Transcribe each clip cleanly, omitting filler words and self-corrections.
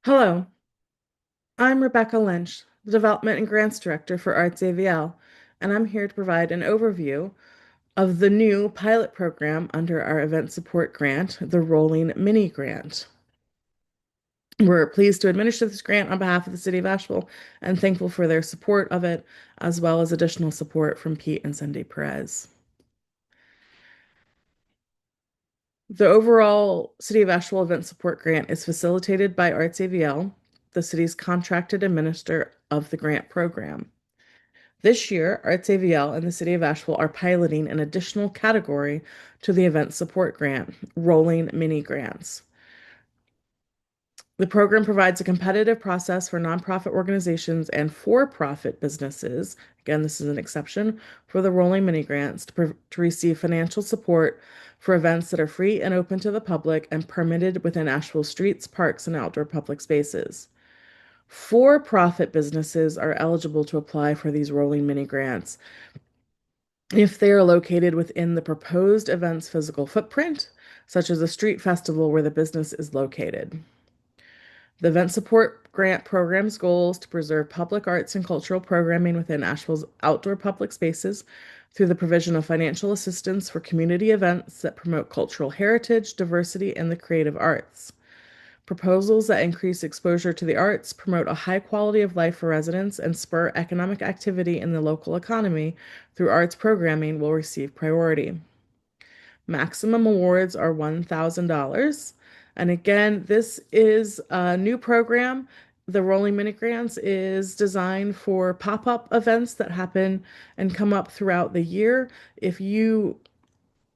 Hello, I'm Rebecca Lynch, the Development and Grants Director for ArtsAVL, and I'm here to provide an overview of the new pilot program under our event support grant, the Rolling Mini Grant. We're pleased to administer this grant on behalf of the City of Asheville and thankful for their support of it, as well as additional support from Pete and Cindy Perez. The overall City of Asheville event support grant is facilitated by ArtsAVL, the city's contracted administrator of the grant program. This year, ArtsAVL and the City of Asheville are piloting an additional category to the event support grant, rolling mini grants. The program provides a competitive process for nonprofit organizations and for-profit businesses. Again, this is an exception for the rolling mini grants to receive financial support for events that are free and open to the public and permitted within Asheville streets, parks, and outdoor public spaces. For-profit businesses are eligible to apply for these rolling mini grants if they are located within the proposed event's physical footprint, such as a street festival where the business is located. The Event Support Grant Program's goal is to preserve public arts and cultural programming within Asheville's outdoor public spaces through the provision of financial assistance for community events that promote cultural heritage, diversity, and the creative arts. Proposals that increase exposure to the arts, promote a high quality of life for residents, and spur economic activity in the local economy through arts programming will receive priority. Maximum awards are $1,000. And again, this is a new program. The Rolling Mini Grants is designed for pop-up events that happen and come up throughout the year. If you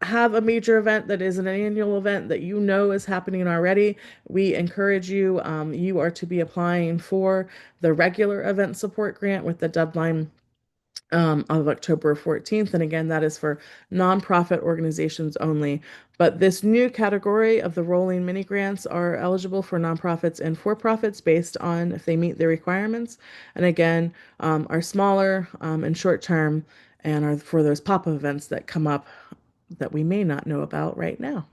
have a major event that is an annual event that you know is happening already, we encourage you. You are to be applying for the regular event support grant with the deadline of October 14th. And again, that is for nonprofit organizations only. But this new category of the rolling mini grants are eligible for nonprofits and for-profits based on if they meet the requirements. And again, are smaller and short term and are for those pop-up events that come up that we may not know about right now.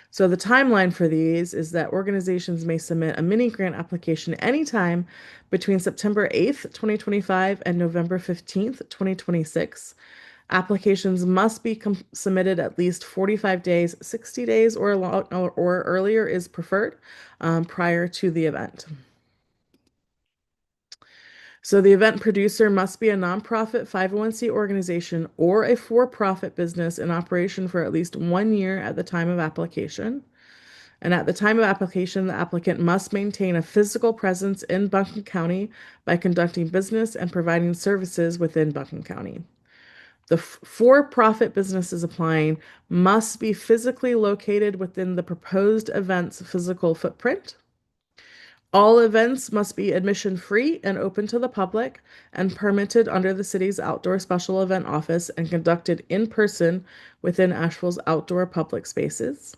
So the timeline for these is that organizations may submit a mini grant application anytime between September 8th, 2025 and November 15th, 2026. Applications must be submitted at least 45 days, 60 days or earlier is preferred prior to the event. So the event producer must be a nonprofit 501c organization or a for-profit business in operation for at least 1 year at the time of application. And at the time of application, the applicant must maintain a physical presence in Buncombe County by conducting business and providing services within Buncombe County. The for-profit businesses applying must be physically located within the proposed event's physical footprint. All events must be admission free and open to the public and permitted under the city's outdoor special event office and conducted in person within Asheville's outdoor public spaces.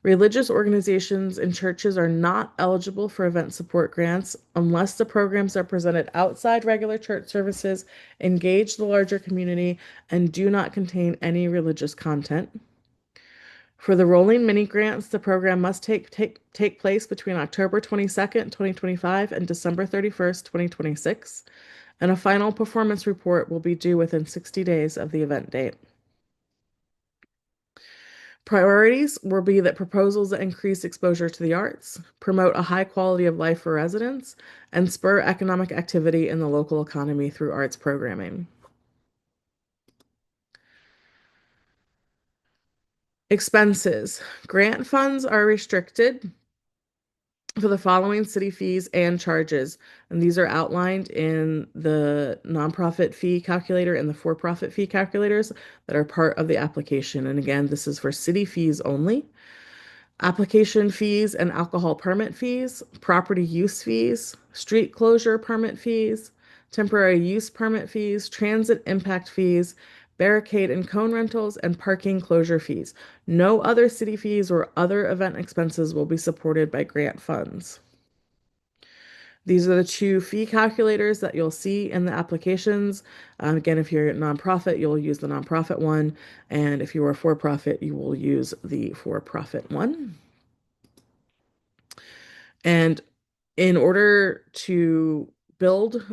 Religious organizations and churches are not eligible for event support grants unless the programs are presented outside regular church services, engage the larger community, and do not contain any religious content. For the rolling mini grants, the program must take place between October 22nd, 2025 and December 31st, 2026, and a final performance report will be due within 60 days of the event date. Priorities will be that proposals that increase exposure to the arts, promote a high quality of life for residents, and spur economic activity in the local economy through arts programming. Expenses. Grant funds are restricted for the following city fees and charges. And these are outlined in the nonprofit fee calculator and the for-profit fee calculators that are part of the application. And again, this is for city fees only. Application fees and alcohol permit fees, property use fees, street closure permit fees, temporary use permit fees, transit impact fees, barricade and cone rentals, and parking closure fees. No other city fees or other event expenses will be supported by grant funds. These are the two fee calculators that you'll see in the applications. Again, if you're a nonprofit, you'll use the nonprofit one. And if you are for-profit, you will use the for-profit one. And in order to build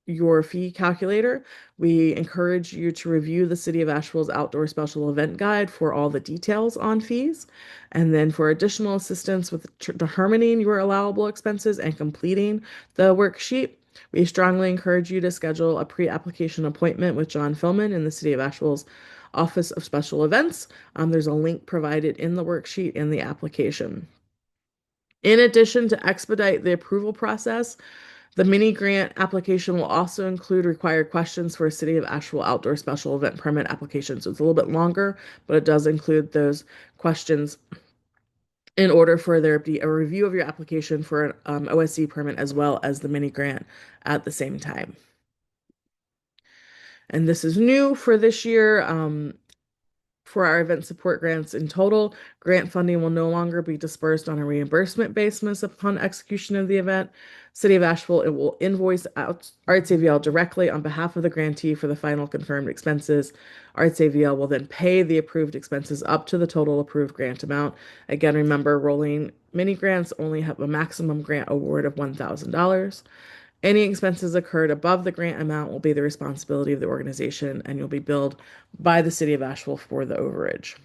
your fee calculator, we encourage you to review the City of Asheville's Outdoor Special Event Guide for all the details on fees. And then for additional assistance with determining your allowable expenses and completing the worksheet, we strongly encourage you to schedule a pre-application appointment with John Philman in the City of Asheville's Office of Special Events. There's a link provided in the worksheet in the application. In addition to expedite the approval process, the mini grant application will also include required questions for a City of Asheville outdoor special event permit application. So it's a little bit longer, but it does include those questions in order for there to be a review of your application for an OSC permit as well as the mini grant at the same time. And this is new for this year. For our event support grants in total, grant funding will no longer be dispersed on a reimbursement basis upon execution of the event. City of Asheville, it will invoice out ArtsAVL directly on behalf of the grantee for the final confirmed expenses. ArtsAVL will then pay the approved expenses up to the total approved grant amount. Again, remember, rolling mini grants only have a maximum grant award of $1,000. Any expenses incurred above the grant amount will be the responsibility of the organization, and you'll be billed by the City of Asheville for the overage.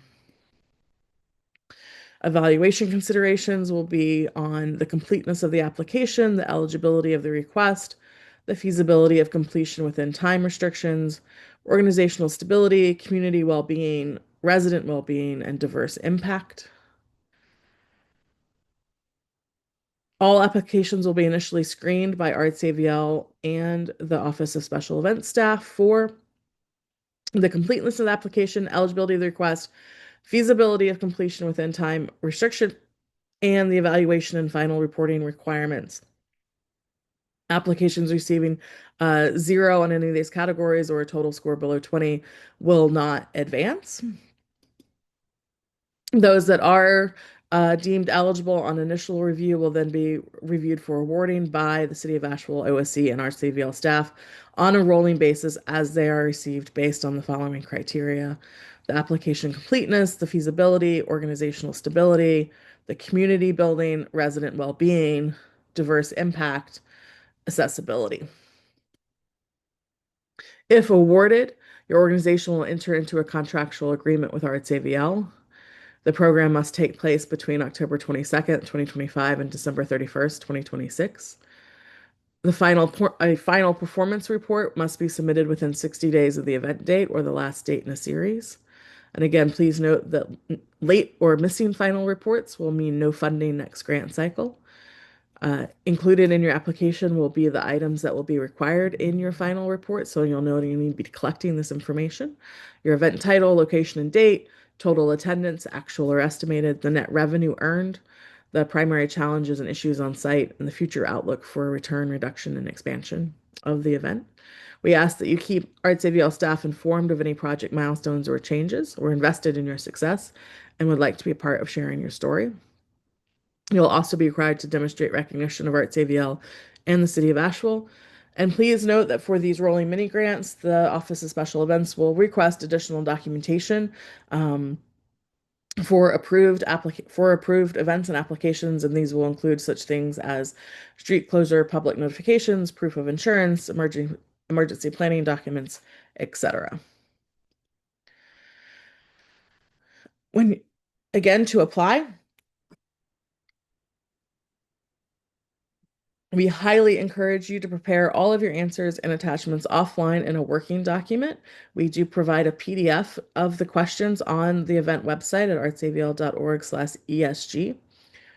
Evaluation considerations will be on the completeness of the application, the eligibility of the request, the feasibility of completion within time restrictions, organizational stability, community well-being, resident well-being, and diverse impact. All applications will be initially screened by ArtsAVL and the Office of Special Events staff for the completeness of the application, eligibility of the request, feasibility of completion within time restriction, and the evaluation and final reporting requirements. Applications receiving 0 on any of these categories or a total score below 20 will not advance. Those that are deemed eligible on initial review will then be reviewed for awarding by the City of Asheville OSC and ArtsAVL staff on a rolling basis as they are received based on the following criteria: the application completeness, the feasibility, organizational stability, the community building, resident well-being, diverse impact, accessibility. If awarded, your organization will enter into a contractual agreement with ArtsAVL. The program must take place between October 22nd, 2025 and December 31st, 2026. A final performance report must be submitted within 60 days of the event date or the last date in a series. And again, please note that late or missing final reports will mean no funding next grant cycle. Included in your application will be the items that will be required in your final report, so you'll know you need to be collecting this information. Your event title, location and date, total attendance, actual or estimated, the net revenue earned, the primary challenges and issues on site, and the future outlook for return, reduction, and expansion of the event. We ask that you keep ArtsAVL staff informed of any project milestones or changes. We're invested in your success and would like to be a part of sharing your story. You'll also be required to demonstrate recognition of ArtsAVL and the City of Asheville. And please note that for these rolling mini grants, the Office of Special Events will request additional documentation for approved events and applications, and these will include such things as street closure, public notifications, proof of insurance, emergency planning documents, etc. When again to apply, we highly encourage you to prepare all of your answers and attachments offline in a working document. We do provide a PDF of the questions on the event website at artsavl.org/ESG.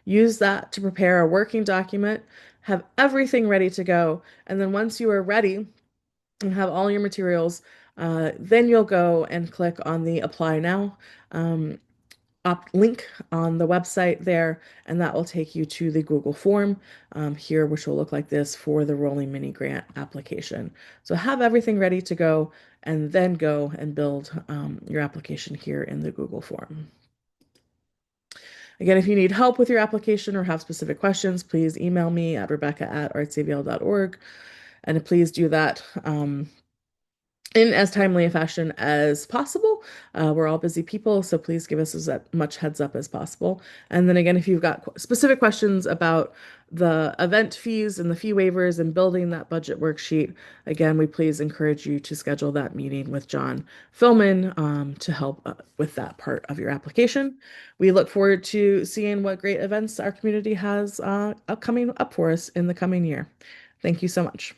Use that to prepare a working document, have everything ready to go, and then once you are ready and have all your materials, then you'll go and click on the Apply Now link on the website there, and that will take you to the Google form here, which will look like this for the rolling mini grant application. So have everything ready to go and then go and build your application here in the Google form. Again, if you need help with your application or have specific questions, please email me at rebecca@artsavl.org. And please do that in as timely a fashion as possible. We're all busy people, so please give us as much heads up as possible. And then again, if you've got specific questions about the event fees and the fee waivers and building that budget worksheet, again, we please encourage you to schedule that meeting with John Philman to help with that part of your application. We look forward to seeing what great events our community has upcoming up for us in the coming year. Thank you so much.